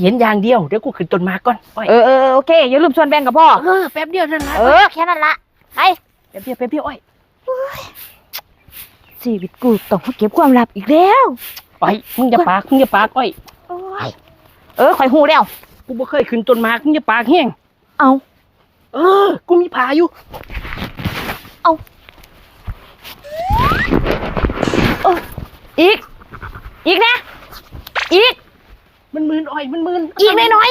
เห็นอย่างเดียวเดี๋ยวกูขึ้นต้นมาก่อนอ้อยโอเคอย่าลืมชวนแบงกับพ่อแป๊บเดียวนั่นละแค่นั้นละไปแป๊บเดียวอ้อยชีวิตกูต้องมาเก็บความลับอีกแล้วอ้อยมึงอย่าปากอ้อยข่อยหูแล้วกูบ่เคยขึ้นต้นมามึงอย่าปากแห้งเอากูมีผาอยู่เอาอีกนะอีกมันมืนอ้อยมันมืนอีกน้อย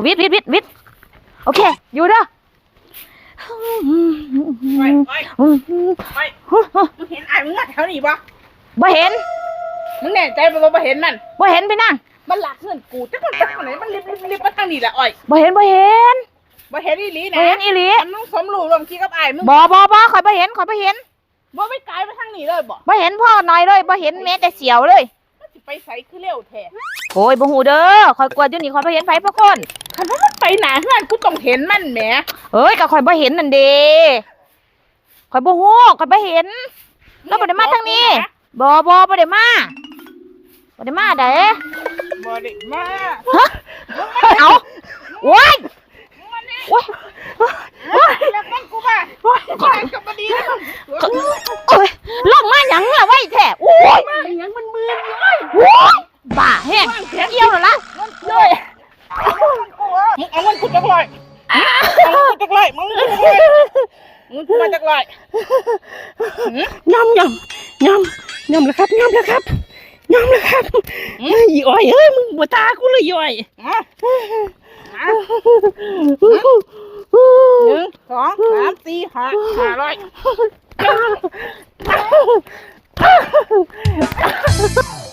วิทโอเคอยู่เด้อไม่มึงเห็นไอ้มึงแถวนี้ปะบ่เห็นมึงแน่ใจปะว่าบ่เห็นมัน บ่เห็นไปนั่งมันหลักเงินกูจะมันไปทางไหนมันรีบมาทางนี้แหละอ้อยบ่เห็นอีหลีนะบ่เห็นอีหลีมันต้องสมรู้ร่วมคิดกับไอ้มึงบ่ข่อยบ่เห็นบ่ไม่ไกลไปทางนี้เลยบ่เห็นพ่อหน่อยเลยบ่เห็นแม้แต่เสียวเลยไปใส่คือเร็วแท้โอ้ยบ่ฮู้เด้อข่อยกลัวอยู่นี่ข่อยบ่เห็นไผพะคน คันมันไปหนาเฮือนกูต้องเห็นมันแหมก็ข่อยบ่เห็นนั่นเด้ข่อยบ่ฮู้ข่อยบ่เห็นเราบ่ได้มาทางนี้บ่ได้มาเด้บ่ได้มาฮะเอาโอ้ยแล้วมันกูว่ากับบดีนะลงมาหยังล่ะไว้แท้โอ้ยยังมันมืนเลยโอ้ยบ้าแห้งเกี่ยวแล้วล่ะเลยเอาเงินกูจักเลยมึงมาจักเลยยำแล้วครับอีอ้อยมึงบัวตากูเลยอ้อย1 2 3 4 5 500